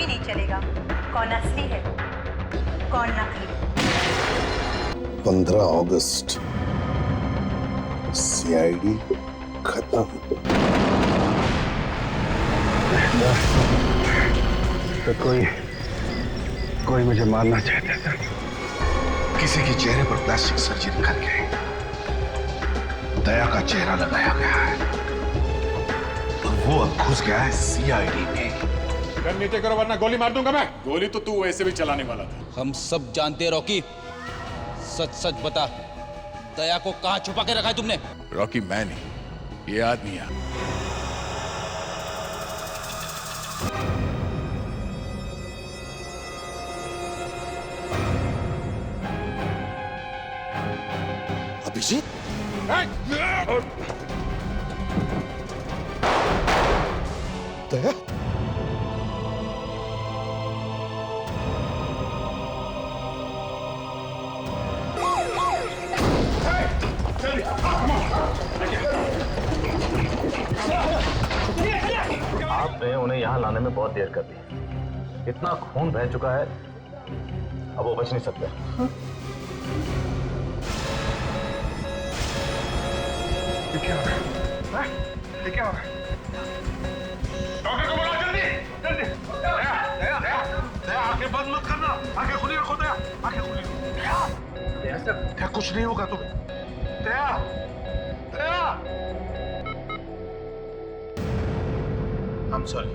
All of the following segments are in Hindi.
भी नहीं चलेगा कौन असली है कौन नकली। 15 अगस्त सीआईडी खत्म। तो कोई मुझे मारना चाहता था। किसी के चेहरे पर प्लास्टिक सर्जरी करके दया का चेहरा लगाया गया है और वो अब घुस गया है सीआईडी में। गन नीचे करो वरना गोली मार दूंगा मैं। गोली तो तू वैसे भी चलाने वाला था। हम सब जानते हैं रॉकी, सच सच बता, दया को कहां छुपा के रखा है तुमने? रॉकी मैं नहीं, ये आदमी है। अभिजीत, दया, आपने उन्हें यहाँ लाने में बहुत देर कर दी। इतना खून बह चुका है, अब वो बच नहीं सकते। ये क्या हो रहा है? ये क्या हो रहा है? डॉक्टर को बुलाओ जल्दी, जल्दी। दया, दया, दया, दया, आंखें बंद मत करना, आंखें खुली रखो दया, आंखें खुली रखो। दया, दया, कुछ नहीं होगा तुम्हें। दया, दया। I'm sorry.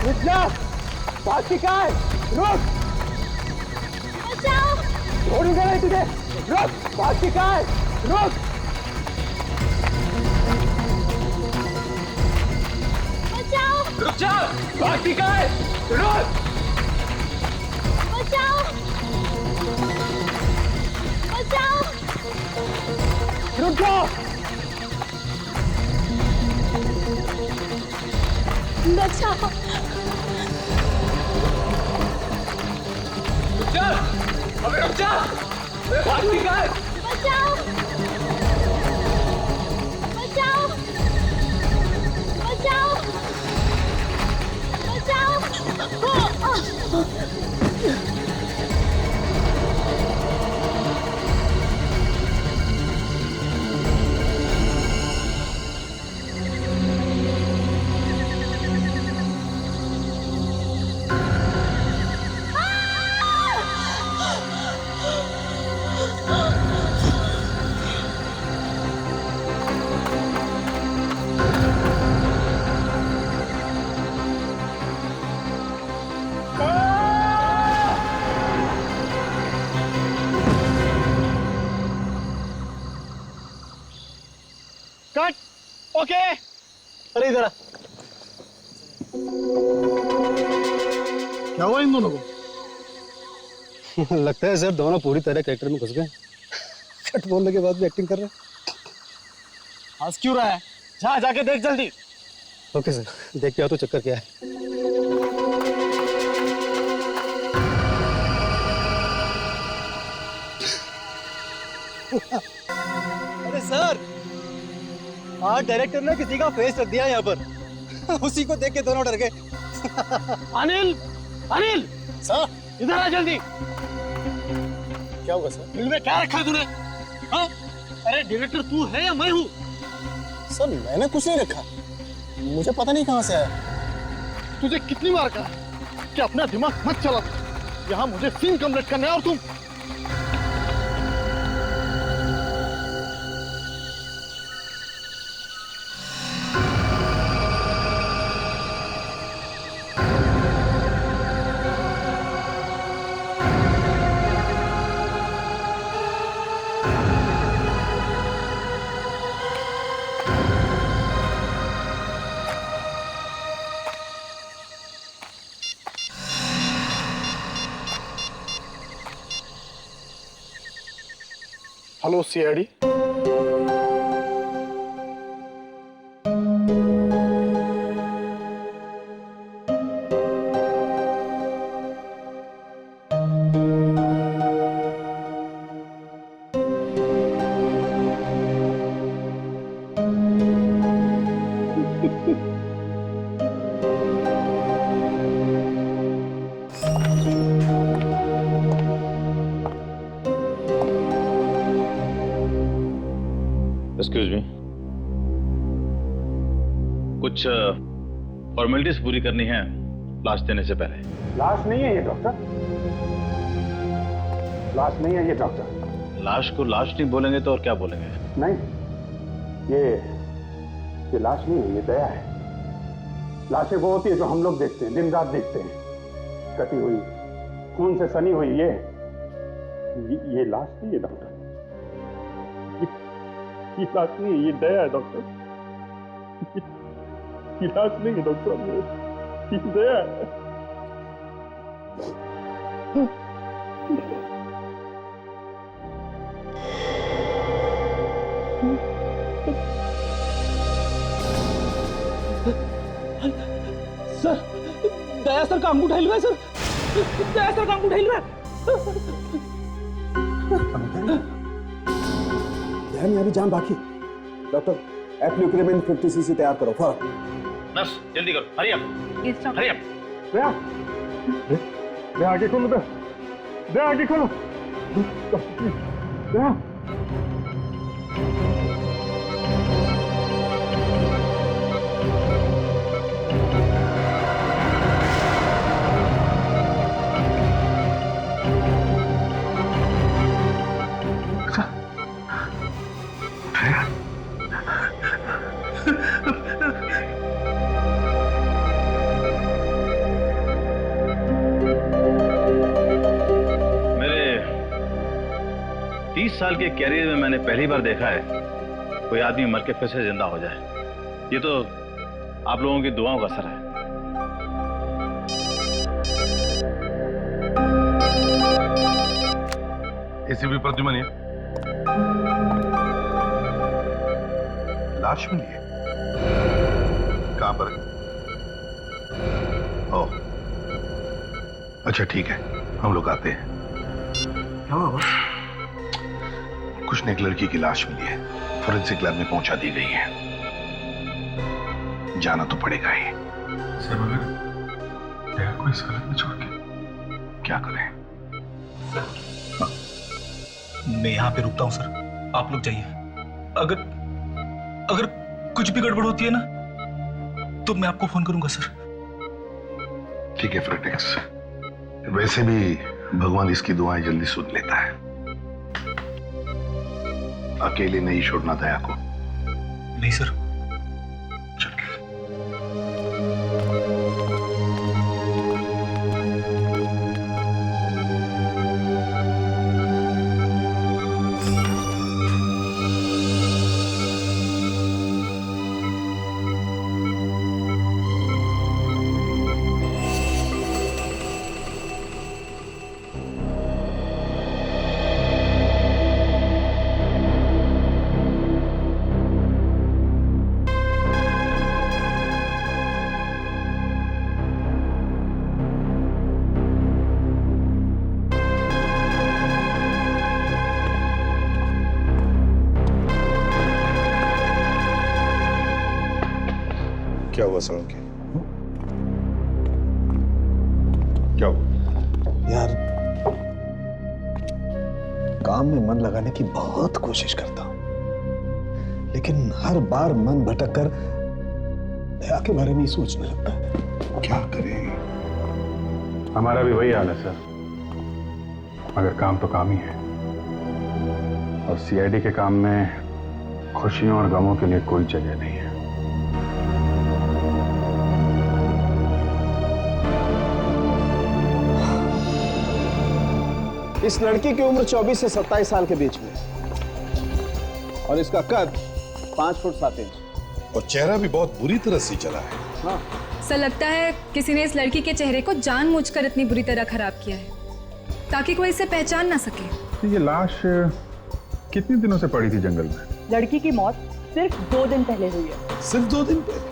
रुक जा! बात की क्या है? रुक! बचाओ! छोड़ी दे रही तुझे! रुक! बात की क्या है? रुक! बचाओ! रुक जा! बात की क्या है? रुक! बचाओ! बचाओ! रुक जा! बचाओ! रुक जा! अबे रुक जा! बात की क्या है? बचाओ! बचाओ! बचाओ! बचाओ! कट! ओके! अरे इधर आ। क्या हुआ इन दोनों को? लगता है सर दोनों पूरी तरह कैरेक्टर में घुस गए। कट बोलने के बाद भी एक्टिंग कर रहे हैं। हंस क्यों रहा है? जा जाके देख जल्दी। ओके सर, देख के आओ तो चक्कर क्या है। अरे सर, आज डायरेक्टर ने किसी का फेस रख दिया यहाँ पर। उसी को देख के दोनों डर गए। अनिल, अनिल, सर, इधर आ जल्दी। क्या हुआ सर? फिल्म में क्या रखा है तूने? हाँ? अरे डायरेक्टर तू है या मैं हूँ? सर मैंने कुछ नहीं रखा, मुझे पता नहीं कहाँ से आया। तुझे कितनी बार कहा कि अपना दिमाग मत चला। यहाँ मुझे सीन कंप्लीट करना है और तुम हेलो सीआईडी। एक्सक्यूज मी, कुछ फॉर्मेलिटीज पूरी करनी है लाश देने से पहले। लाश नहीं है ये डॉक्टर, लाश नहीं है ये डॉक्टर। लाश को लाश नहीं बोलेंगे तो और क्या बोलेंगे? नहीं, ये लाश नहीं है, ये दया है। लाशें वो होती है जो हम लोग देखते हैं, दिन रात देखते हैं, कटी हुई, खून से सनी हुई। ये लाश नहीं है डॉक्टर, ये लाश नहीं है, ये दया है डॉक्टर। ये लाश नहीं है डॉक्टर, ये दया है। सर, दया सर का अंगूठा हिल रहा है सर, दया सर का अंगूठा हिल रहा है। ध्यान अभी जान बाकी। डॉक्टर एप्लिक्रेमिन 50 सीसी तैयार करो फौरन। नर्स जल्दी करो, हरी अप, हरी अप। दया, दया आगे खोलो, दया आगे खोलो, दया। मेरे 30 साल के कैरियर में मैंने पहली बार देखा है कोई आदमी मर के फिर से जिंदा हो जाए। ये तो आप लोगों की दुआओं का असर है। एसीपी प्रद्युमन ये लाश मिली है, कहां पर? ओह, अच्छा ठीक है, हम लोग आते हैं। क्या हुआ? कुछ ने एक लड़की की लाश मिली है, फोरेंसिक लैब में पहुंचा दी गई है। जाना तो पड़ेगा ही। सर मगर दया को इस हालत में छोड़ के क्या करें? मैं यहाँ पे रुकता हूँ सर, आप लोग जाइए। अगर कुछ भी गड़बड़ होती है ना तो मैं आपको फोन करूंगा सर। ठीक है फ्रेटेक्स, वैसे भी भगवान इसकी दुआएं जल्दी सुन लेता है। अकेले नहीं छोड़ना दया को। नहीं सर। चल। क्या हुआ सोलंकी? क्या हुआ? यार, काम में मन लगाने की बहुत कोशिश करता हूं, लेकिन हर बार मन भटक कर दया के बारे में ही सोचने लगता है। क्या करें? हमारा भी वही हाल है सर, मगर काम तो काम ही है, और सीआईडी के काम में खुशियों और गमों के लिए कोई जगह नहीं है। इस लड़की की उम्र 24 से 27 साल के बीच में और इसका कद 5 फुट 7 इंच और चेहरा भी बहुत बुरी तरह से चला है। हाँ। सर लगता है किसी ने इस लड़की के चेहरे को जानबूझकर इतनी बुरी तरह खराब किया है ताकि कोई इसे पहचान ना सके। ये लाश कितने दिनों से पड़ी थी जंगल में? लड़की की मौत सिर्फ 2 दिन पहले हुई है। सिर्फ 2 दिन पहले?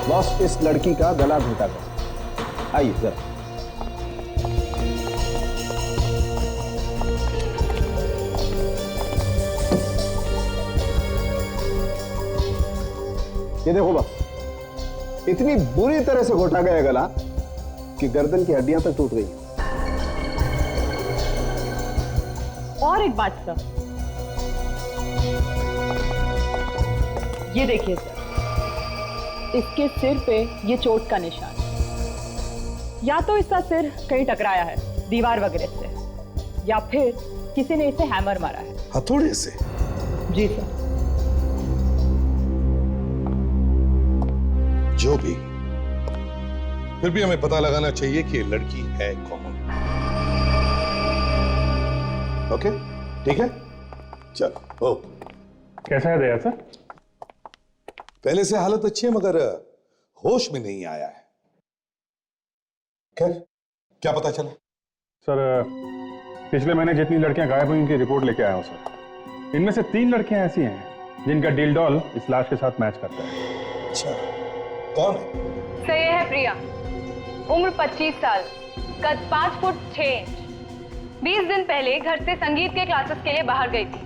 बॉस, इस लड़की का गला घोटा कर आइए जरा। ये देखो बस, इतनी बुरी तरह से घोटा गया गला कि गर्दन की हड्डियां तक टूट गई। और एक बात सर, ये देखिए सर, इसके सिर पे ये चोट का निशान, या तो इसका सिर कहीं टकराया है दीवार वगैरह से, या फिर किसी ने इसे हैमर मारा है। हथौड़े से? जी सर। जो भी, फिर भी हमें पता लगाना चाहिए कि ये लड़की है कौन। ओके, ठीक है, चलो। ओ, कैसा है दया सर? पहले से हालत अच्छी है मगर होश में नहीं आया है। खैर, क्या पता चला? सर, पिछले महीने जितनी लड़कियां गायब हुई उनकी रिपोर्ट लेके आया हूं सर। इनमें से 3 लड़कियां ऐसी हैं जिनका डील डॉल इस लाश के साथ मैच करता है। अच्छा, कौन है? सर ये है प्रिया, उम्र 25 साल, कद 5 फुट 6 इंच। 20 दिन पहले घर से संगीत के क्लासेस के लिए बाहर गई थी,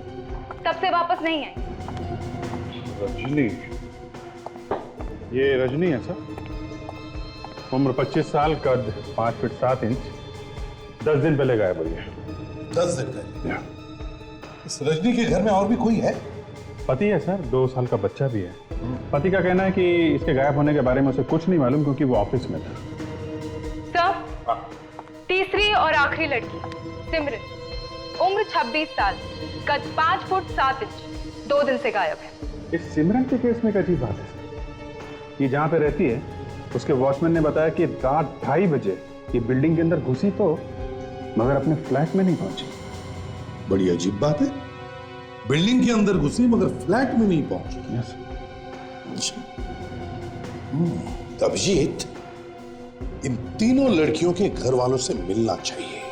तब से वापस नहीं आई। रजनी, ये रजनी है सर। उम्र 25 साल, कद 5 फुट 7 इंच, 10 दिन पहले गायब हुई है। 10 दिन पहले? इस रजनी के घर में और भी कोई है? पति है सर, 2 साल का बच्चा भी है। पति का कहना है कि इसके गायब होने के बारे में उसे कुछ नहीं मालूम क्योंकि वो ऑफिस में था। सर, तीसरी और आखिरी लड़की सिमरन, उम्र 26 साल, कद 5 फुट 7 इंच, 2 दिन से गायब है। इस सिमरन के केस में एक अजीब बात है सर, ये जहाँ पे रहती है उसके वॉचमैन ने बताया कि रात 2:30 बजे ये बिल्डिंग के अंदर घुसी तो मगर अपने फ्लैट में नहीं पहुंची। बड़ी अजीब बात है, बिल्डिंग के अंदर घुसी मगर फ्लैट में नहीं पहुंची। यस। अभिजीत, इन तीनों लड़कियों के घर वालों से मिलना चाहिए।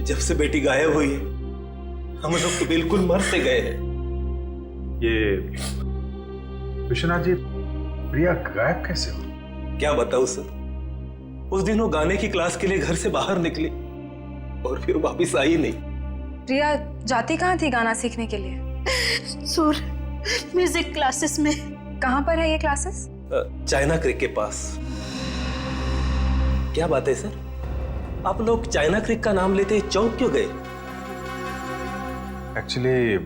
जब से बेटी गायब हुई है हम लोग तो बिल्कुल मर से गए हैं। ये विश्वनाथ जी, प्रिया गायब कैसे हुई? क्या बताऊं सर, उस दिन वो गाने की क्लास के लिए घर से बाहर निकली और फिर वापस आई नहीं। प्रिया जाती कहाँ थी गाना सीखने के लिए? सुर म्यूजिक क्लासेस में। कहाँ पर है ये क्लासेस? चाइना क्रिक के पास। क्या बात है सर, आप लोग चाइना क्रिक का नाम लेते चौंक क्यों गए? एक्चुअली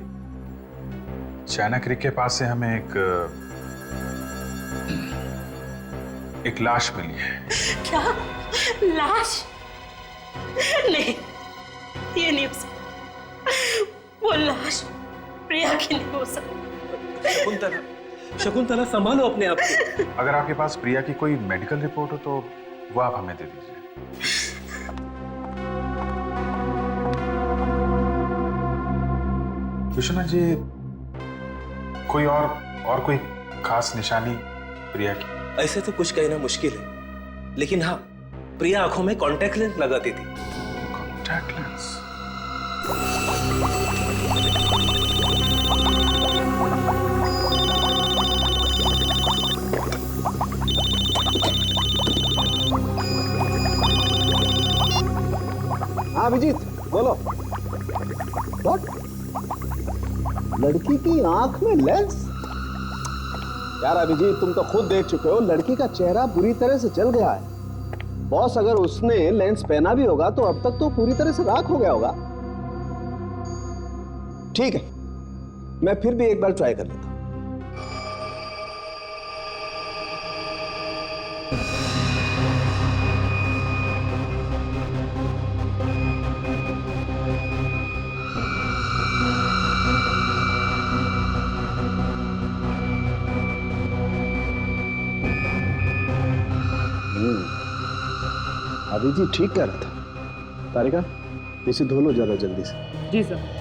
चाइना क्रिक के पास से हमें एक लाश मिली है। क्या? लाश? नहीं, ये नहीं हो सकता। वो लाश प्रिया की नहीं हो सकती। शकुंतला, शकुंतला संभालो अपने आप को। अगर आपके पास प्रिया की कोई मेडिकल रिपोर्ट हो तो वो आप हमें दे दीजिए। विश्वनाथ जी, कोई और कोई खास निशानी प्रिया की? ऐसे तो कुछ कहना मुश्किल है, लेकिन हाँ, प्रिया आंखों में कॉन्टैक्ट लेंस लगाती थी। Contact lens? हाँ अभिजीत, बोलो। What? लड़की की आंख में लेंस? यार अभिजीत, तुम तो खुद देख चुके हो, लड़की का चेहरा बुरी तरह से जल गया है। बॉस, अगर उसने लेंस पहना भी होगा तो अब तक तो पूरी तरह से राख हो गया होगा। ठीक है, मैं फिर भी एक बार ट्राई कर लेता हूं। अभिजीत ठीक कह रहा था। तारिका, इसे धो लो जरा जल्दी से। जी सर।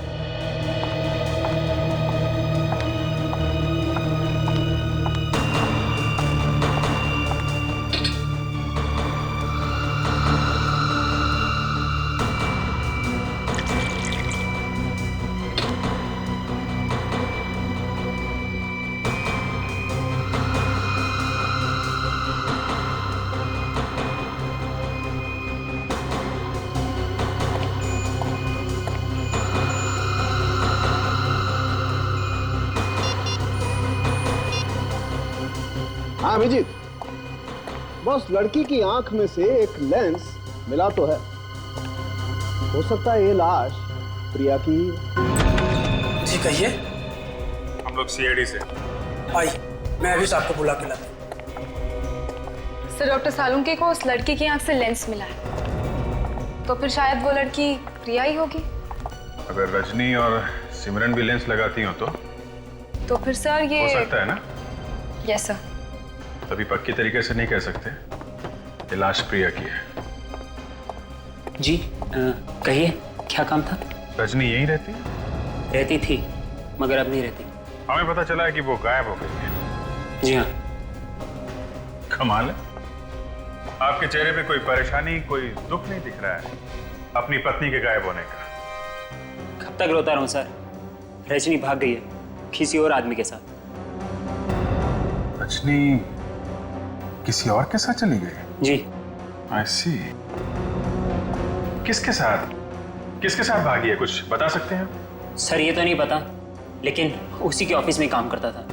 अभिजीत, बस लड़की की आंख में से एक लेंस मिला तो है। हो सकता है ये लाश प्रिया की। जी कहिए। हम लोग सीआईडी से। आई, मैं अभी आपको बुला के लाता हूं। सर, डॉक्टर सालुंके को उस लड़की की आंख से लेंस मिला है, तो फिर शायद वो लड़की प्रिया ही होगी। अगर रजनी और सिमरन भी लेंस लगाती हो तो फिर सर ये हो सकता है ना? Yes sir. तभी पक्की तरीके से नहीं कह सकते ये लाश प्रिया की है। जी कहिए, क्या काम था? रजनी यहीं रहती है? रहती थी, मगर अब नहीं रहती। हमें पता चला है कि वो गायब हो गई है। जी हाँ। कमाल है, आपके चेहरे पे कोई परेशानी, कोई दुख नहीं दिख रहा है अपनी पत्नी के गायब होने का। कब तक रोता रहूं सर? रजनी भाग गई है किसी और आदमी के साथ। रजनी किसी और के साथ चली गई? जी। आई सी। किसके साथ? किसके साथ भागी है, कुछ बता सकते हैं? सर ये तो नहीं पता, लेकिन उसी के ऑफिस में काम करता था।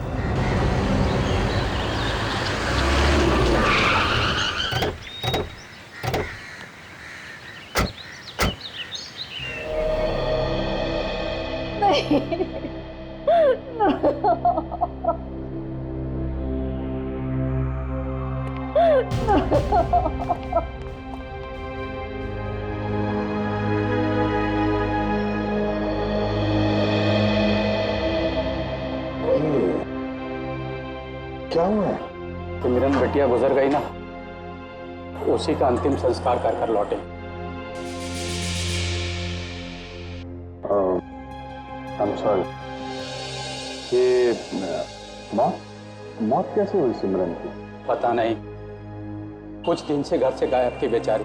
क्या हुआ? सिमरन बिटिया गुजर गई ना, उसी का अंतिम संस्कार कर कर लौटे। I'm sorry। ये मौत कैसे हुई सिमरन की? पता नहीं, कुछ दिन से घर से गायब थी बेचारी।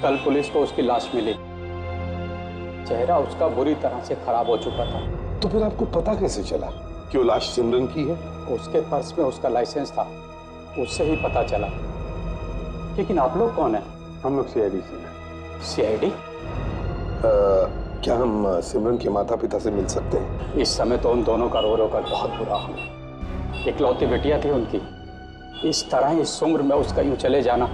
कल पुलिस को उसकी लाश मिली, चेहरा उसका बुरी तरह से खराब हो चुका था। तो फिर आपको पता कैसे चला कि वो लाश सिमरन की है? उसके पर्स में उसका लाइसेंस था, उससे ही पता चला। लेकिन आप लोग कौन हैं? हम लोग सीआईडी से हैं। सीआईडी? क्या हम सिमरन के माता पिता से मिल सकते हैं? इस समय तो उन दोनों का रो रो कर बहुत बुरा हाल है। इकलौती बेटिया थी उनकी, इस तरह इस उम्र में उसका यूं चले जाना।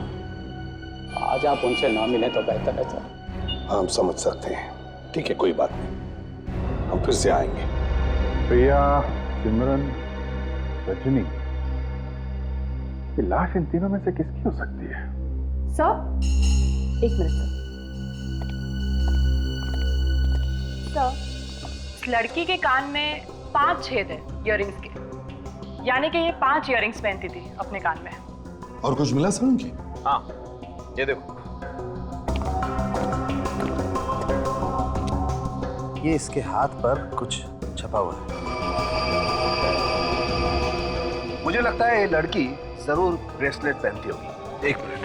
आज आप उनसे ना मिले तो बेहतर है सर। हम समझ सकते हैं, ठीक है, कोई बात नहीं, हम फिर से आएंगे। प्रिया, सिमरन, रजनी, ये लाश इन तीनों में से किसकी हो सकती है? सर, एक मिनट सर। इस लड़की के कान में 5 छेद है इयररिंग्स के, यानी कि ये 5 इयररिंग्स पहनती थी अपने कान में। और कुछ मिला सर उनकी? हाँ, ये देखो। ये इसके हाथ पर कुछ छपा हुआ है। मुझे लगता है ये लड़की जरूर ब्रेसलेट पहनती होगी। एक मिनट,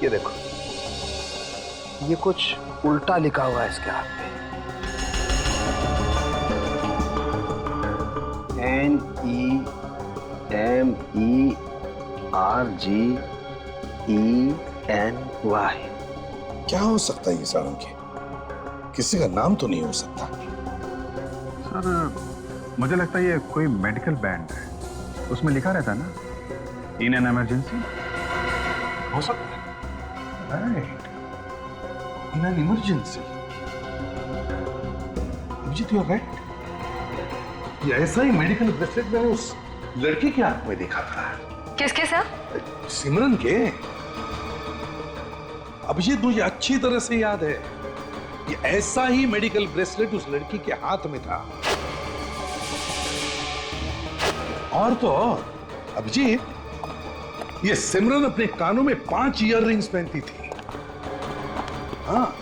ये देखो, ये कुछ उल्टा लिखा हुआ है इसके हाथ पे। NEMERGENY। क्या हो सकता है ये सारों के? किसी का नाम तो नहीं हो सकता। सर, मुझे लगता है ये कोई मेडिकल बैंड है, उसमें लिखा रहता है ना, इन एन इमरजेंसी। हो सकता है, right, in an emergency. Abhijit, you are right. ये ऐसा ही मेडिकल ब्रेसलेट मैंने उस लड़की के हाथ में देखा था। किसके साथ? सिमरन के। अभिजीत, मुझे अच्छी तरह से याद है, ये ऐसा ही मेडिकल ब्रेसलेट उस लड़की के हाथ में था। और तो और अभिजीत, ये सिमरन अपने कानों में 5 इयररिंग्स पहनती थी। हाँ,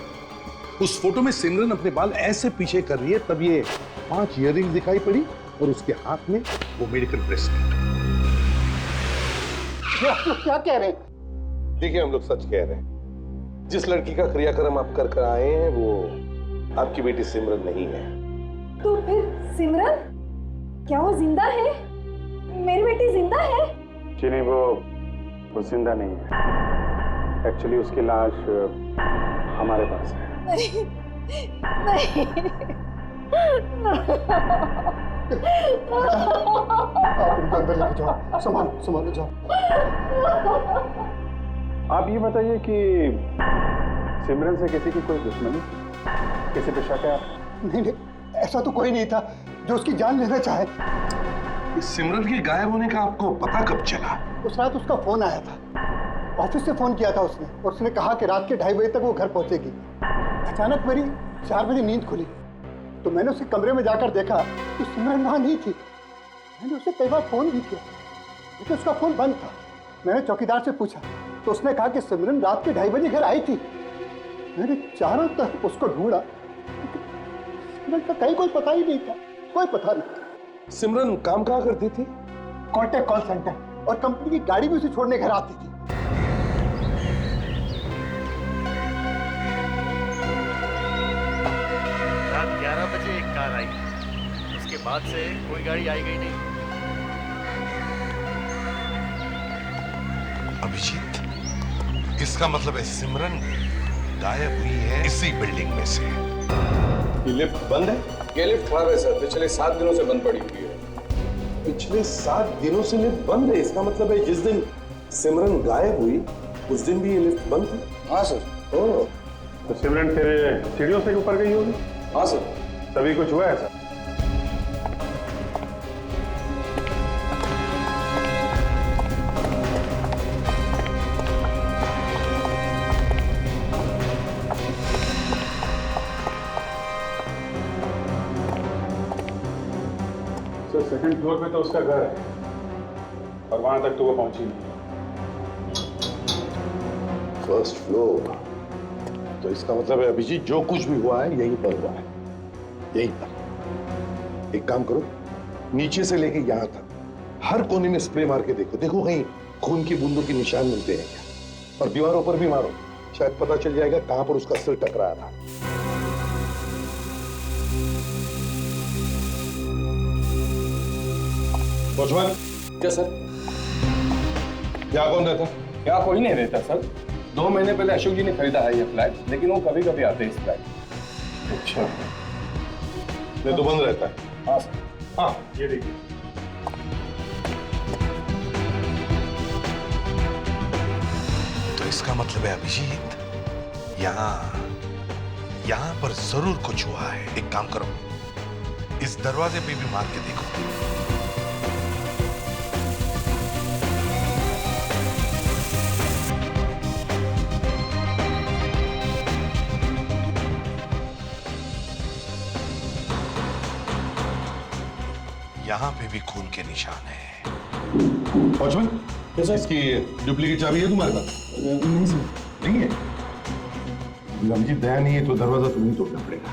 उस फोटो में सिमरन अपने बाल ऐसे पीछे कर रही है, तब ये 5 इयररिंग्स दिखाई पड़ी और उसके हाथ में वो मेडिकल ब्रेसलेट। आप लोग क्या कह रहे हैं? देखिए, हम लोग सच कह रहे हैं। जिस लड़की का क्रियाक्रम आप कर आए हैं वो आपकी बेटी सिमरन नहीं है। तो फिर सिमरन, क्या वो जिंदा है? मेरी बेटी जिंदा है? जी नहीं, वो जिंदा नहीं है। एक्चुअली उसकी लाश हमारे पास है। नहीं, नहीं, आप उनको अंदर लेके जाओ, संभालो जाओ। आप ये बताइए कि सिमरन से किसी की कोई दुश्मनी, किसी पे शक है आप? नहीं, ऐसा तो कोई नहीं था जो उसकी जान लेना चाहे। इस सिमरन के गायब होने का आपको पता कब चला? उस रात उसका फोन आया था, ऑफिस से फोन किया था उसने, और उसने कहा कि रात के 2:30 बजे तक वो घर पहुंचेगी। अचानक मेरी 4 बजे नींद खुली तो मैंने उसके कमरे में जाकर देखा तो सिमरन वहां नहीं थी। मैंने उसे कई बार फोन भी किया लेकिन उसका फोन बंद था। मैंने चौकीदार से पूछा तो उसने कहा कि सिमरन रात के 2:30 बजे घर आई थी। मैंने चारों तरफ उसको ढूंढा, सिमरन का कहीं कोई पता ही नहीं था, कोई पता नहीं। सिमरन काम कहाँ करती थी? कॉन्टैक्ट कॉल सेंटर, और कंपनी की गाड़ी भी उसे छोड़ने घर आती थी। रात 11 बजे एक कार आई, उसके बाद से कोई गाड़ी आई गई नहीं। अभिजीत, इसका मतलब है सिमरन गायब हुई है इसी बिल्डिंग में से। ये लिफ्ट बंद है? ये लिफ्ट खराब है सर, पिछले 7 दिनों से बंद पड़ी हुई है। पिछले 7 दिनों से लिफ्ट बंद है? इसका मतलब है जिस दिन सिमरन गायब हुई उस दिन भी ये लिफ्ट बंद थी? हाँ सर। ओह, तो सिमरन फिर सीढ़ियों से ऊपर गई होगी? हाँ सर। तभी कुछ हुआ है सर? सेकंड फ्लोर पे तो उसका घर है और वहां तक तो वो पहुंची नहीं। फर्स्ट फ्लोर, तो इसका मतलब है अभिजीत जो कुछ भी हुआ है यहीं पर हुआ है, यहीं पर। एक काम करो, नीचे से लेके यहां तक हर कोने में स्प्रे मार के देखो, देखो कहीं खून की बूंदों के निशान मिलते हैं क्या। और दीवारों पर भी मारो, शायद पता चल जाएगा कहां पर उसका सिर टकराया था। वॉचमैन। क्या सर? यहाँ कौन रहता? यहाँ कोई नहीं रहता सर। 2 महीने पहले अशोक जी ने खरीदा है ये फ्लैट, लेकिन वो कभी कभी आते हैं इस फ्लैट। अच्छा, ये तो बंद रहता है? हाँ सर। हाँ, ये देखिए। तो इसका मतलब है अभिजीत यहाँ पर जरूर कुछ हुआ है। एक काम करो, इस दरवाजे पे भी मार के देखो। यहाँ पे भी खून के निशान है। वॉचमैन, इसकी डुप्लीकेट चाबी है तुम्हारे पास? नहीं सर। नहीं है? अभिजीत दया नहीं है तो दरवाजा तुम्हें तोड़ना पड़ेगा।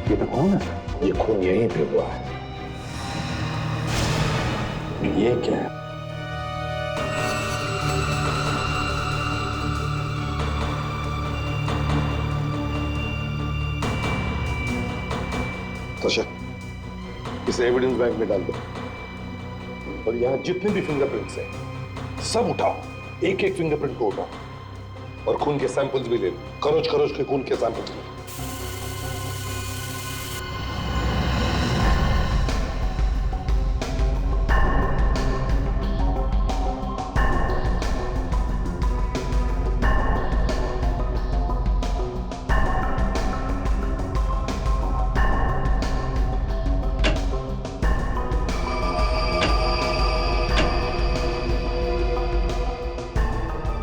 ये तो खून है, ये खून यहीं पे हुआ है। ये क्या है? तोशा, इसे एविडेंस बैंक में डाल दो और यहां जितने भी फिंगरप्रिंट्स हैं सब उठाओ, एक एक फिंगरप्रिंट को उठाओ और खून के सैंपल्स भी ले लो, खरोच खरोच के खून के सैंपल्स ले लो।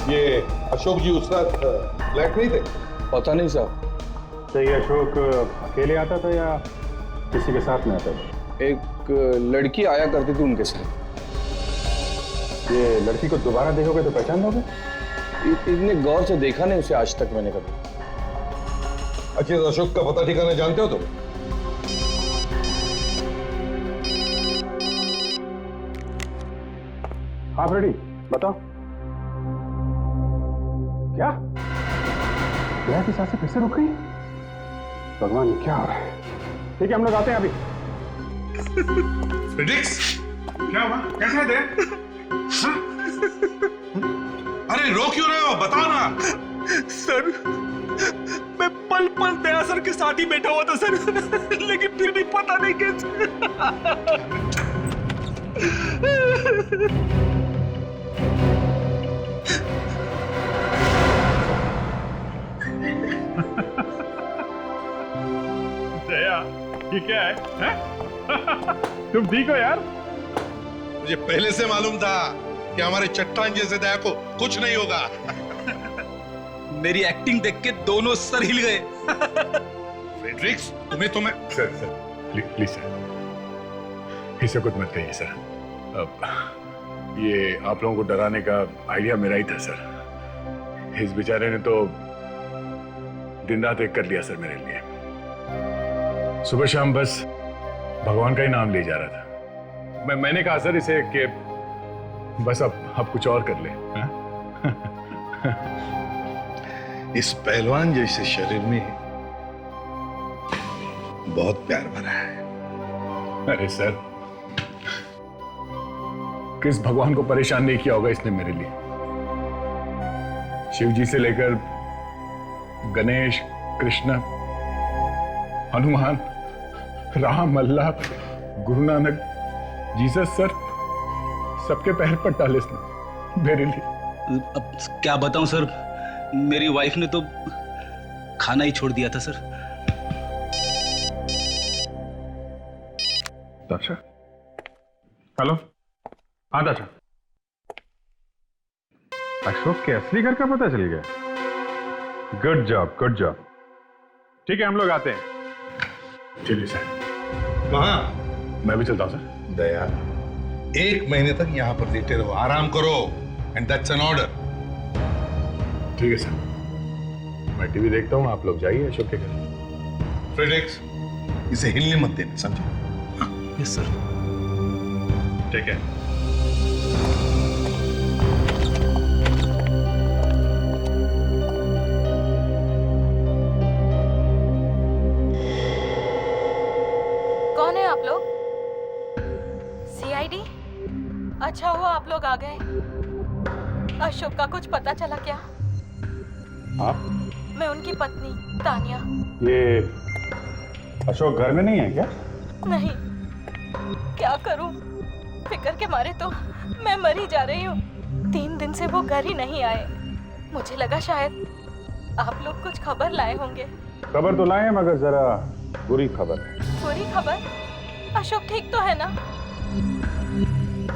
ये अशोक जी उस रात फ्लैट नहीं थे? पता नहीं साहब। तो ये अशोक अकेले आता था या किसी के साथ में आता था? एक लड़की आया करती थी उनके साथ। ये लड़की को दोबारा देखोगे तो पहचान लोगे? इतने गौर से देखा नहीं उसे आज तक मैंने कभी। अच्छा, अशोक का पता ठिकाना जानते हो तुम? हाँ फ्रेडी, बताओ। क्या दया की सांसें फिर से रुक गई? भगवान, क्या हो रहा है? ठीक है, हम लोग आते हैं अभी। फ्रेडरिक्स, क्या हुआ? कैसे है दया? हाँ? अरे रो क्यों रहे हो? बताओ ना। सर, मैं पल पल दया सर के साथ ही बैठा हुआ था सर, लेकिन फिर भी पता नहीं कैसे। दया, ये क्या है? तुम ठीक हो यार? मुझे पहले से मालूम था कि हमारे चट्टान जैसे दया को कुछ नहीं होगा। मेरी एक्टिंग देख के दोनों सर हिल गए। फ्रेडरिक्स, तुम्हें सर प्लीज सर, इसे कुछ मत कहिए सर। अब ये आप लोगों को डराने का आइडिया मेरा ही था सर। इस बेचारे ने तो दिन रात एक कर लिया सर मेरे लिए। सुबह शाम बस भगवान का ही नाम ले जा रहा था। मैंने कहा सर इसे कि बस अब कुछ और कर ले। इस पहलवान जैसे शरीर में बहुत प्यार भरा है। अरे सर, किस भगवान को परेशान नहीं किया होगा इसने मेरे लिए। शिव जी से लेकर गणेश, कृष्ण, हनुमान, राम, अल्लाह, गुरु नानक, जीसस सर, सबके पैर पर डाले इसने मेरे लिए। अब क्या बताऊं सर, मेरी वाइफ ने तो खाना ही छोड़ दिया था सर। दाशा, हेलो। हाँ दाशा, अशोक के असली घर का पता चल गया। Good job, good job. ठीक है, हम लोग आते हैं। चलिए सर। कहाँ? मैं भी चलता हूँ सर। दया, 1 महीने तक यहाँ पर लेटे रहो, आराम करो, एंड दैट्स एन ऑर्डर। ठीक है सर, मैं टीवी देखता हूँ, आप लोग जाइए अशोक के घर। फ्रेडरिक्स, इसे हिलने मत देना, समझे? Yes sir. ठीक है। कौन है आप लोग? सीआईडी? अच्छा हुआ आप लोग आ गए। अशोक का कुछ पता चला क्या? हाँ? मैं उनकी पत्नी तानिया। ये अशोक घर में नहीं है क्या? नहीं, क्या करूं? फिक्र के मारे तो मैं मर ही जा रही हूँ। 3 दिन से वो घर ही नहीं आए। मुझे लगा शायद आप लोग कुछ खबर लाए होंगे। खबर तो लाए हैं, मगर जरा बुरी खबर है। बुरी खबर? अशोक ठीक तो है ना?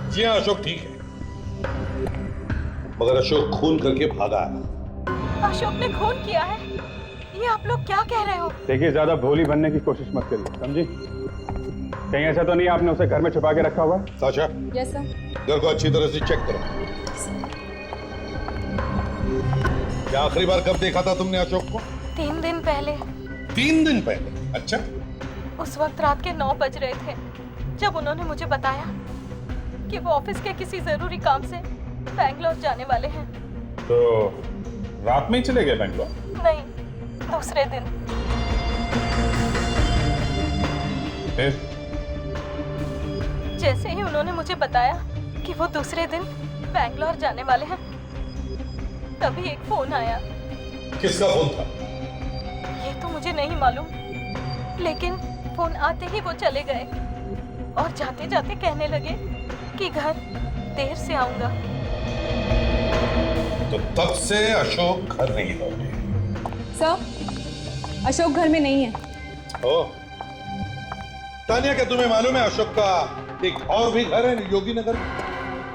जी हाँ, अशोक ठीक है, मगर अशोक खून करके भागा है। अशोक ने खून किया है? ये आप लोग क्या कह रहे हो? देखिए, ज्यादा भोली बनने की कोशिश मत करिए, समझी? कहीं ऐसा तो नहीं आपने उसे घर में छुपा के रखा हुआ? Sasha, yes sir. घर को अच्छी तरह से चेक करो। क्या आखिरी बार कब देखा था तुमने अशोक को? 3 दिन पहले। 3 दिन पहले? अच्छा। उस वक्त रात के 9 बज रहे थे जब उन्होंने मुझे बताया कि वो ऑफिस के किसी जरूरी काम से बैंगलोर जाने वाले हैं। तो रात में ही चले गए बैंगलोर? नहीं, दूसरे दिन। फिर? जैसे ही उन्होंने मुझे बताया कि वो दूसरे दिन बैंगलोर जाने वाले हैं, तभी एक फोन आया। किसका फोन था? ये तो मुझे नहीं मालूम, लेकिन फोन आते ही वो चले गए और जाते जाते कहने लगे कि घर देर से आऊंगा। तो तब से अशोक घर नहीं लौटे। सर, अशोक घर में नहीं है। ओह, तानिया, क्या तुम्हें मालूम है अशोक का एक और भी घर है योगी नगर में?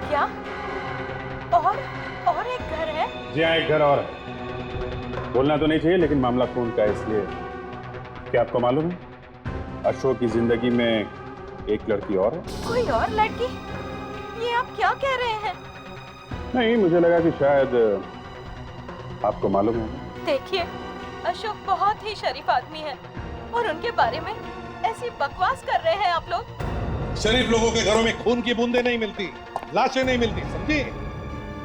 क्या? और एक घर है? जी हाँ, एक घर और है। बोलना तो नहीं चाहिए, लेकिन मामला खून का है, इसलिए। क्या आपको मालूम है अशोक की जिंदगी में एक लड़की और है? कोई और लड़की? ये आप क्या कह रहे हैं? नहीं, मुझे लगा कि शायद आपको मालूम है। देखिए, अशोक बहुत ही शरीफ आदमी है और उनके बारे में ऐसी बकवास कर रहे हैं आप लोग। शरीफ लोगों के घरों में खून की बूंदें नहीं मिलती, लाशें नहीं मिलती, समझी?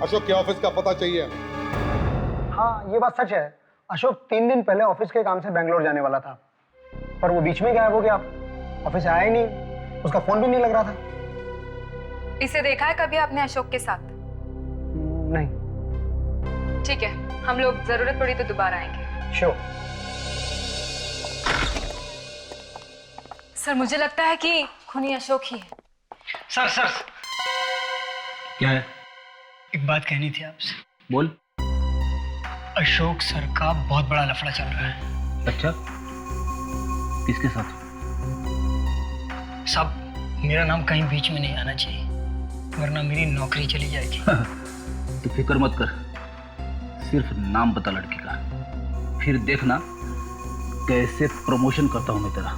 अशोक के ऑफिस का पता चाहिए हमें। हाँ, ये बात सच है। अशोक 3 दिन पहले ऑफिस के काम से बेंगलोर जाने वाला था, पर वो बीच में गायब हो गया। ऑफिस आया ही नहीं, उसका फोन भी नहीं लग रहा था। इसे देखा है कभी आपने अशोक के साथ? नहीं। ठीक है, हम लोग जरूरत पड़ी तो दोबारा आएंगे। श्योर। सर, मुझे लगता है कि खूनी अशोक ही है। सर क्या है? एक बात कहनी थी आपसे। बोल। अशोक सर का बहुत बड़ा लफड़ा चल रहा है। अच्छा, किसके साथ? साहब, मेरा नाम कहीं बीच में नहीं आना चाहिए, वरना मेरी नौकरी चली जाएगी। तो फिक्र मत कर, सिर्फ नाम बता लड़की का, फिर देखना कैसे प्रमोशन करता हूं मैं तेरा।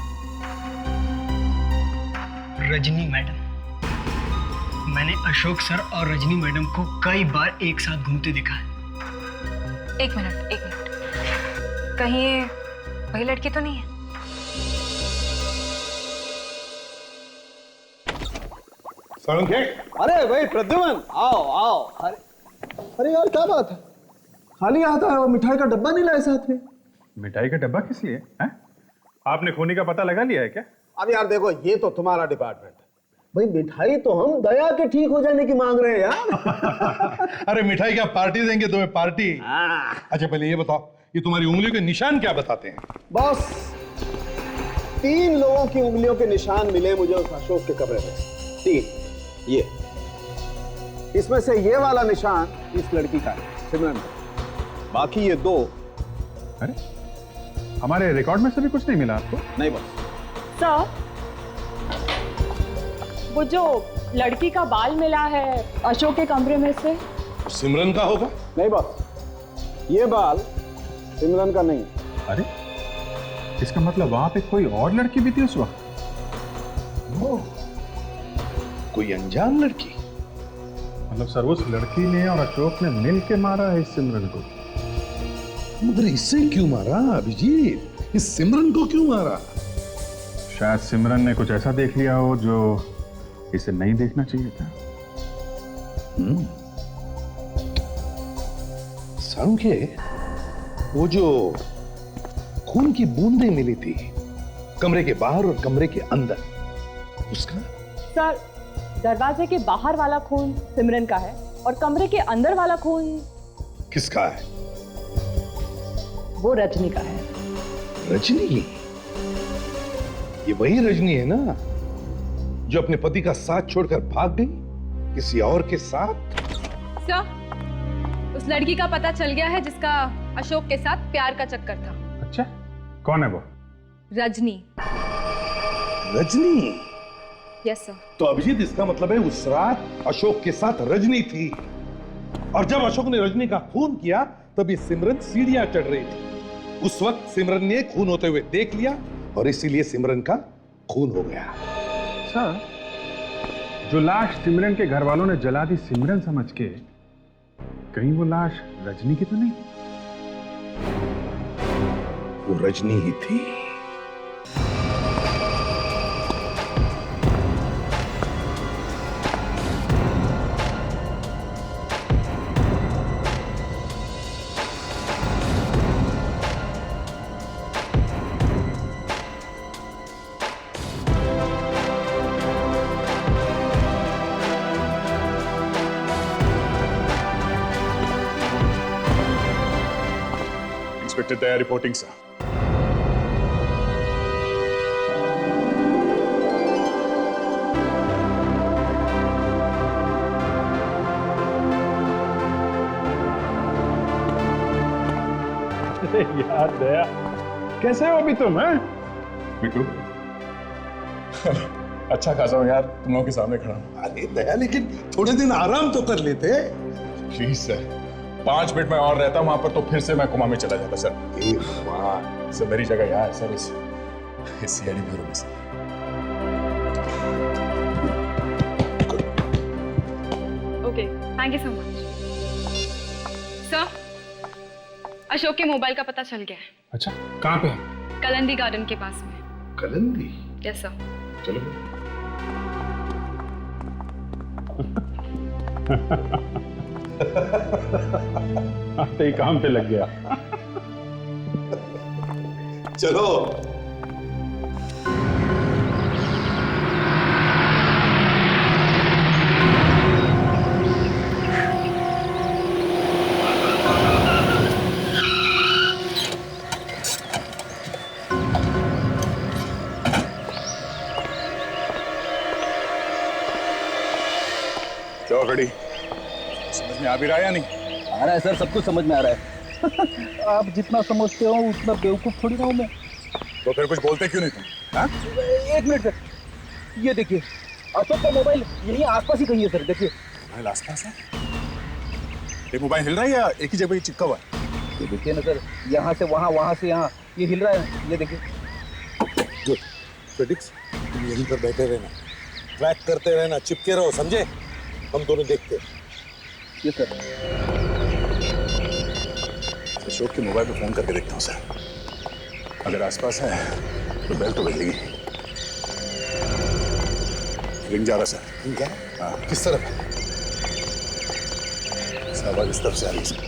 रजनी मैडम। मैंने अशोक सर और रजनी मैडम को कई बार एक साथ घूमते देखा है। एक मिनट। कहीं ये वही लड़की तो नहीं है? अरे भाई प्रद्युमन, आओ आओ। अरे यार, क्या बात है? खाली हाथ आया हो, मिठाई का डब्बा नहीं लाए साथ में? मिठाई का डब्बा किस लिए है? आपने खूनी का पता लगा लिया है क्या? अब यार देखो, ये तो तुम्हारा डिपार्टमेंट है भाई। मिठाई तो हम दया के ठीक हो जाने की मांग रहे हैं यार। अरे मिठाई क्या पार्टी देंगे तुम्हें, पार्टी? अच्छा पहले ये बताओ, ये तुम्हारी उंगलियों के निशान क्या बताते हैं? बॉस, 3 लोगों की उंगलियों के निशान मिले मुझे उस अशोक के कमरे में। 3। ये इसमें से ये वाला निशान इस लड़की का है, सिमरन का। बाकी ये 2। अरे हमारे रिकॉर्ड में से भी कुछ नहीं मिला आपको? नहीं बॉस। सर, वो जो लड़की का बाल मिला है अशोक के कमरे में से, सिमरन का होगा? नहीं बॉस, ये बाल सिमरन का नहीं। अरे इसका मतलब वहां पे कोई और लड़की भी थी उस वक्त? कोई अनजान लड़की? मतलब सर, उस लड़की ने और अशोक ने मिल के मारा है इस सिमरन को? मगर इससे क्यों मारा अभिजीत? इस सिमरन को क्यों मारा? शायद सिमरन ने कुछ ऐसा देख लिया हो जो इसे नहीं देखना चाहिए था। सारुके, वो जो खून की बूंदें मिली थी कमरे के बाहर और कमरे के अंदर, उसका? सर, दरवाजे के बाहर वाला खून सिमरन का है और कमरे के अंदर वाला खून किसका है? वो रजनी का है। रजनी? ये वही रजनी है ना जो अपने पति का साथ छोड़कर भाग गई किसी और के साथ? सर, उस लड़की का पता चल गया है जिसका अशोक के साथ प्यार का चक्कर था। अच्छा, कौन है वो? रजनी। रजनी? Yes sir. तो अभिजीत, इसका मतलब है उस रात अशोक के साथ रजनी थी, और जब अशोक ने रजनी का खून किया तब ये सिमरन सीढ़ियां चढ़ रही थी। उस वक्त सिमरन ने खून होते हुए देख लिया और इसीलिए सिमरन का खून हो गया। सर, जो लाश सिमरन के घर वालों ने जला दी सिमरन समझ के, कहीं वो लाश रजनी की तो नहीं? वो रजनी ही थी। इंस्पेक्टर दया रिपोर्टिंग सर। यार दया, कैसे हो अभी तुम? हैं बिट्टू, अच्छा खासा हूं यार, तुम लोगों के सामने खड़ा। अरे दया, लेकिन थोड़े दिन आराम तो कर लेते। प्लीज सर, 5 मिनट में और रहता वहां पर तो फिर से मैं कोमा में चला जाता सर। सर मेरी जगह यहाँ है सर, इस सीआईडी ब्यूरो में sir. Okay, thank you so much. Sir, Ashok के मोबाइल का पता चल गया है। अच्छा, कहाँ पे है? कलंदी गार्डन के पास में। कलंदी? Yes sir. चलो। तो ये काम पे लग गया। चलो। क्यों खड़ी? समझ में आ भी रहा है या नहीं? आ रहा है सर, सब कुछ समझ में आ रहा है। आप जितना समझते हो उतना बेवकूफ थोड़ी ना हूं मैं। तो फिर कुछ बोलते क्यों नहीं तुम? हाँ? एक मिनट सर, ये देखिए अशोक का मोबाइल यही आसपास ही कहीं है सर, देखिए। मोबाइल आसपास है? ये मोबाइल हिल रहा है या एक ही जगह ही चिपका हुआ है? ये देखिए ना सर, यहाँ से वहाँ से यहाँ, ये हिल रहा है, ये देखिए। गुड फेडिक्स, तुम यहीं पर बैठे रहना, ट्रैक करते रहना, चिपके रहो, समझे? हम दोनों देखते हैं। ये सर। अशोक के मोबाइल पे फोन करके देखता हूँ सर। अगर आसपास है तो बेल तो बजेगी। रिंग जा रहा सर। रिंग जा रहा? हाँ। किस तरफ है? आवाज इस तरफ से आ रही है सर।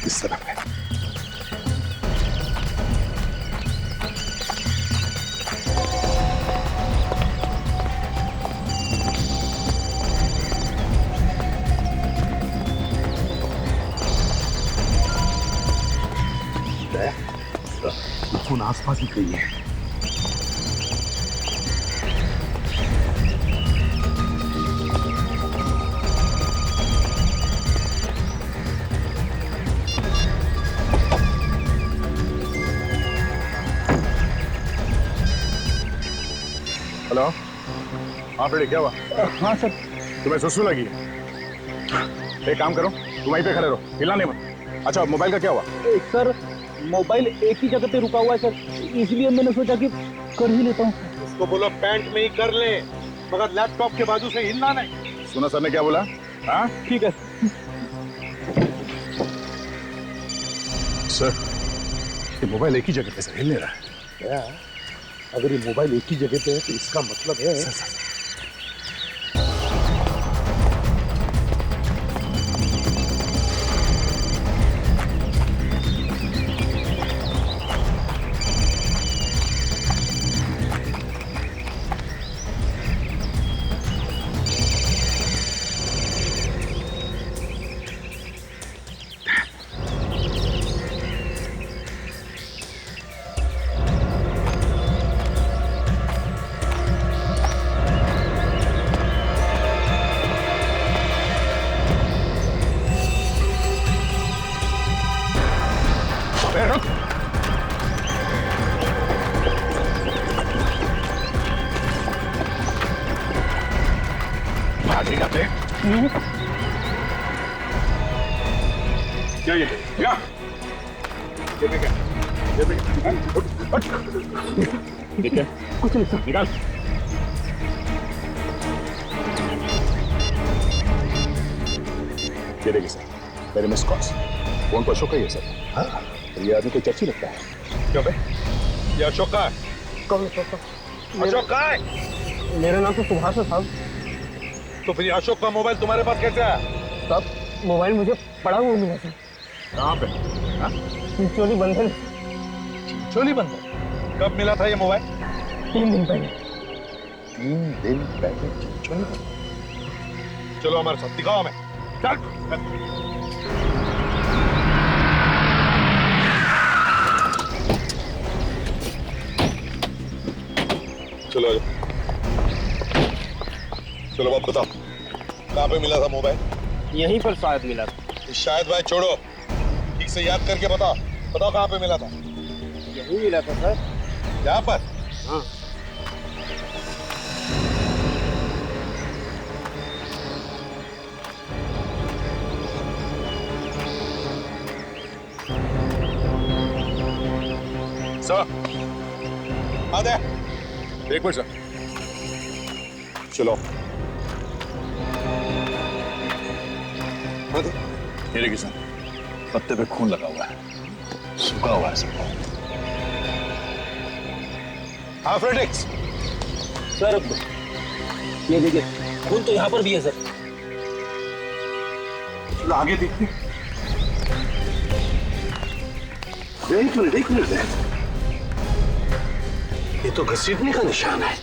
इस तरफ है। फोन आसपास ही कहीं है। हेलो, हाँ बेटे क्या हुआ? हाँ सर। तुम्हें सुसु लगी है? एक काम करो, तुम वहीं पे खड़े रहो, हिलना नहीं मत। अच्छा, मोबाइल का क्या हुआ? सर मोबाइल एक ही जगह पे रुका हुआ है सर, इसलिए मैंने सोचा कि कर ही लेता हूँ। उसको बोलो पैंट में ही कर ले, मगर लैपटॉप के बाजू से हिलना नहीं। सुना सर ने क्या बोला? हाँ ठीक है सर। ये मोबाइल एक ही जगह पे सर हिल नहीं रहा है। क्या? अगर ये मोबाइल एक ही जगह पे है तो इसका मतलब है सर। क्या ये? क्या? ठीक है, कुछ नहीं सर। निकाल। ये देखिए सर, मेरे मिस कॉल्स। फोन तो अशोक का ही है सर। हाँ, ये आदमी कोई चर्ची लगता है। क्यों बे? ये अशोक का है। कौन अशोक का? अशोक का है। मेरा नाम तो सुभाष है साहब। तो फिर अशोक का मोबाइल तुम्हारे पास कैसे आया? साहब मोबाइल मुझे पड़ा हुआ मिला सर। कहाँ पे? चिंचोली बंधन। चिंचोली बंधन? कब मिला था ये मोबाइल? 3 दिन पहले। 3 दिन पहले चिंचोली बंधन? चलो हमारे साथ, दिखाओ हमें। चल। चलो चलो बात बताओ, कहाँ पे मिला था मोबाइल? यहीं पर शायद मिला था। शायद भाई छोड़ो, ठीक से याद करके बताओ। बताओ कहाँ पे मिला था? यहीं मिला था सर। यहाँ पर? सर आदे एक मिनट सर चलो ये देखिए सर पत्ते पे खून लगा हुआ है सूखा हुआ है सब। हाँ फ्रेडिक्स सर ये देखिए खून तो यहाँ पर भी है सर। चलो आगे देखते हैं। एक मिनट ये तो घसीटने का निशान है।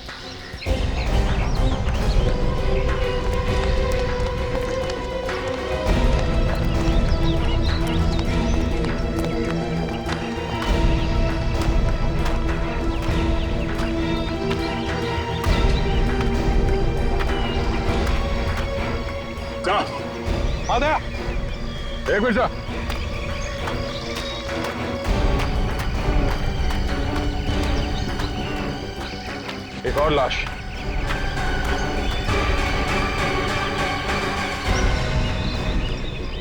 आधा एक मिनट सर। एक और लाश।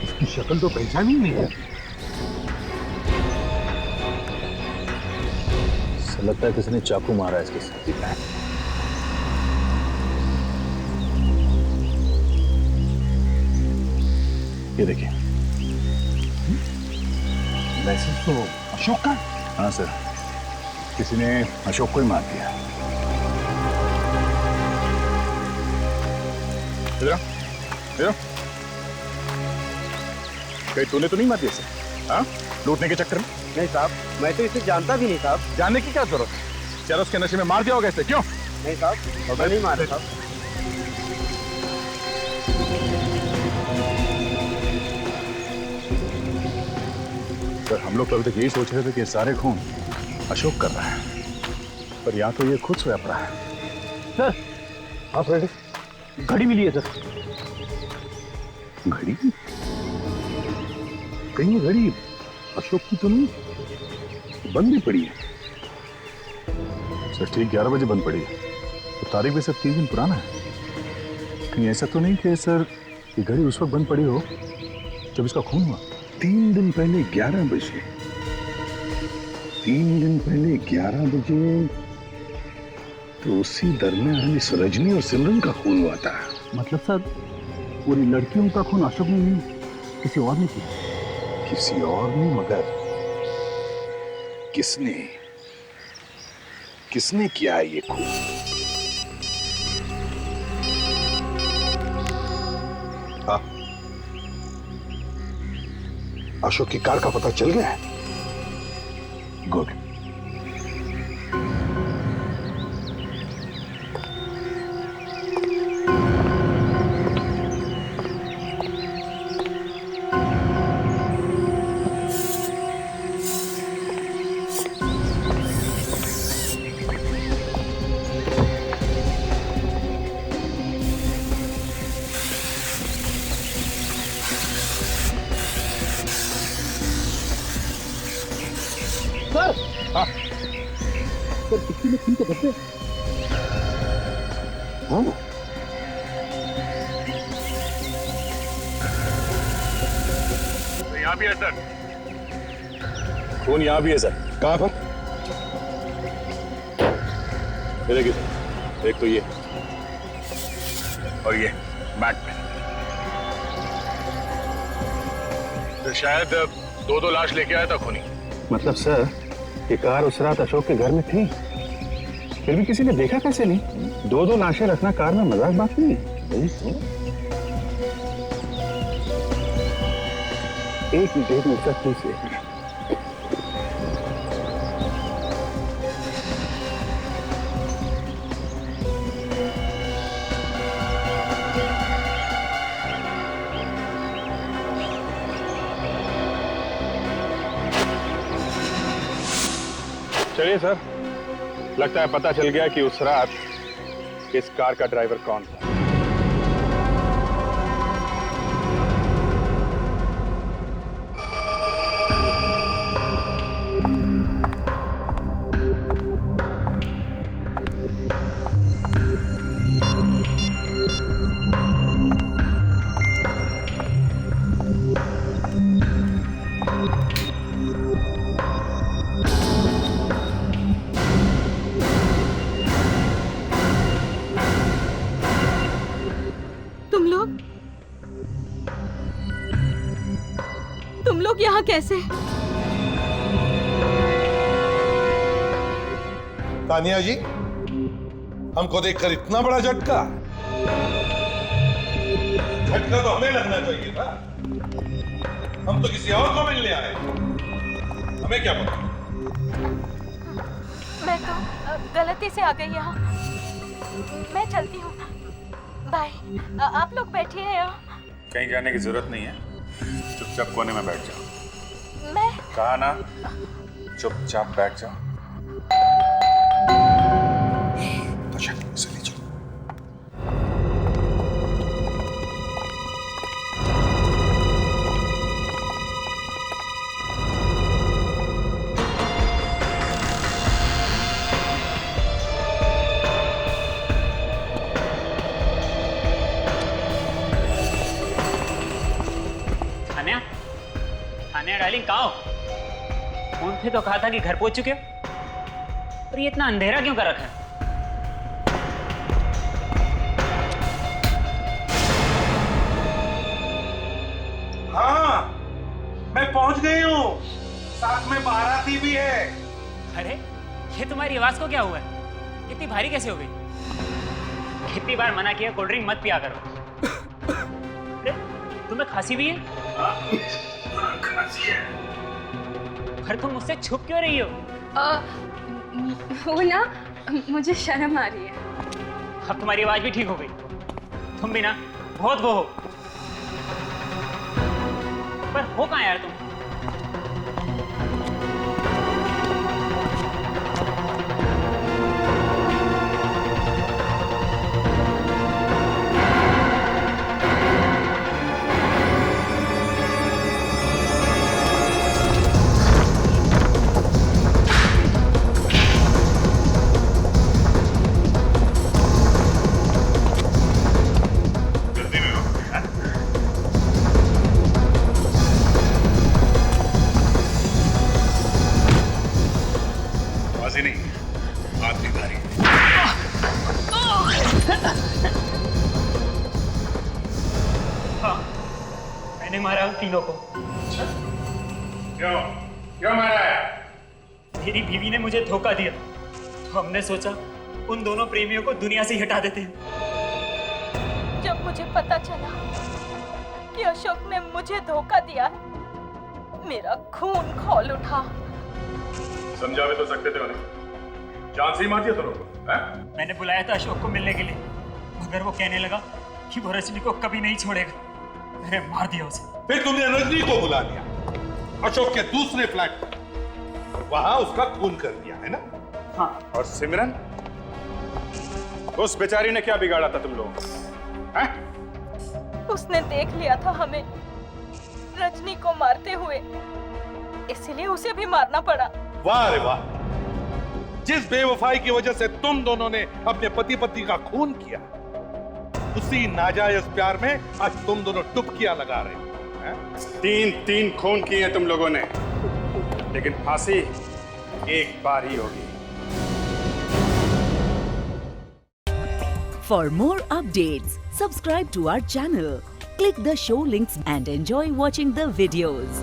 इसकी शक्ल तो पहचान ही नहीं है। लगता है किसी ने चाकू मारा है इसके साथ। ये देखिए मैसेज तो अशोक का। हाँ सर किसी ने अशोक को ही मार दिया। कहीं तूने तो नहीं मार दिया इसे? हाँ लूटने के चक्कर में? नहीं साहब मैं तो इसे जानता भी नहीं साहब। जानने की क्या जरूरत है? चरस के नशे में मार दिया होगा इसे। क्यों? नहीं साहब मैं नहीं मारा साहब। सर हम लोग तो अभी तक यही सोच रहे थे कि ये सारे खून अशोक कर रहा है, पर या तो ये खुद स्वयं रहा है। सर हाँ फ्रेडी घड़ी मिली है सर। घड़ी? कहीं ये घड़ी अशोक की तो नहीं? बंद भी पड़ी है। सर ठीक 11 बजे बंद पड़ी है तो तारीख भी सर 3 दिन पुराना है। कहीं ऐसा तो नहीं कि सर ये घड़ी उस वक्त बंद पड़ी हो जब इसका खून हुआ? 3 दिन पहले 11 बजे। 3 दिन पहले 11 बजे तो उसी दरमियान इस रजनी और सिमरन का खून हुआ था। मतलब सर पूरी लड़कियों का खून अशोक ने नहीं किसी और ने किया। किसी और ने? मगर किसने किसने किया ये खून? हाँ अशोक की कार का पता चल गया है। गुड। सर किसी ने खून के धब्बे। तो यहाँ भी है सर खून। यहाँ भी है सर। कहाँ पर? ये देखिए सर एक तो ये और ये मैट पे। तो शायद 2 लाश लेके आया था खूनी। मतलब सर ये कार उस रात अशोक के घर में थी फिर भी किसी ने देखा कैसे नहीं? 2 लाशें रखना कार में मजाक बात नहीं है। एक मिनट सर प्लीज से। चलिए सर लगता है पता चल गया कि उस रात इस कार का ड्राइवर कौन था। कैसे? तानिया जी, हमको देखकर इतना बड़ा झटका? झटका तो हमें लगना चाहिए था। हम तो किसी और को मिलने आए, हमें क्या पता? मैं तो गलती से आ गई यहाँ। मैं चलती हूँ। बाय। आप लोग बैठिए यहाँ। कहीं जाने की जरूरत नहीं है, चुपचाप कोने में बैठ जाओ। मैं कहा ना, चुपचाप बैठ जाओ। तो चल, इसे ले जाओ। डार्लिंग, कहाँ हो? फोन पे तो कहा था कि घर पहुंच चुके हो, और ये इतना अंधेरा क्यों कर रखा है? हाँ, मैं पहुंच गई हूँ। साथ में बाराती भी है। अरे, ये तुम्हारी आवाज को क्या हुआ है? इतनी भारी कैसे हो गई? कितनी बार मना किया कोल्ड ड्रिंक मत पिया करो। अरे, तुम्हें खांसी भी है? खांसी है। पर तुम मुझसे छुप क्यों रही हो? वो ना, मुझे शर्म आ रही है। अब तुम्हारी आवाज भी ठीक हो गई। तुम भी ना बहुत वो हो। पर हो कहाँ यार तुम? मारा तीनों को। क्यों मारा है? मेरी बीवी ने मुझे धोखा दिया, तो हमने सोचा उन दोनों प्रेमियों को दुनिया से ही हटा देते हैं। जब मुझे पता चला कि अशोक ने मुझे धोखा दिया, मेरा खून खौल उठा। समझा भी तो सकते थे उन्हें, जान से ही मार दिया तुमको। मैंने बुलाया था अशोक को मिलने के लिए, मगर वो कहने लगा कि वो रजनी को कभी नहीं छोड़ेगा। मैंने मार दिया उसे। फिर तुमने रजनी को बुला लिया, अशोक के दूसरे फ्लैट, वहां उसका खून कर दिया, है ना? हाँ। और सिमरन, उस बेचारी ने क्या बिगाड़ा था तुम लोगों को? उसने देख लिया था हमें रजनी को मारते हुए, इसलिए उसे भी मारना पड़ा। वाह रे वाह, जिस बेवफाई की वजह से तुम दोनों ने अपने पति पत्नी का खून किया, उसी नाजायज प्यार में आज तुम दोनों डुबकियां लगा रहे हो। 3 खून किए तुम लोगों ने, लेकिन फांसी एक बार ही होगी। For more updates, subscribe to our channel, click the show links and enjoy watching the videos.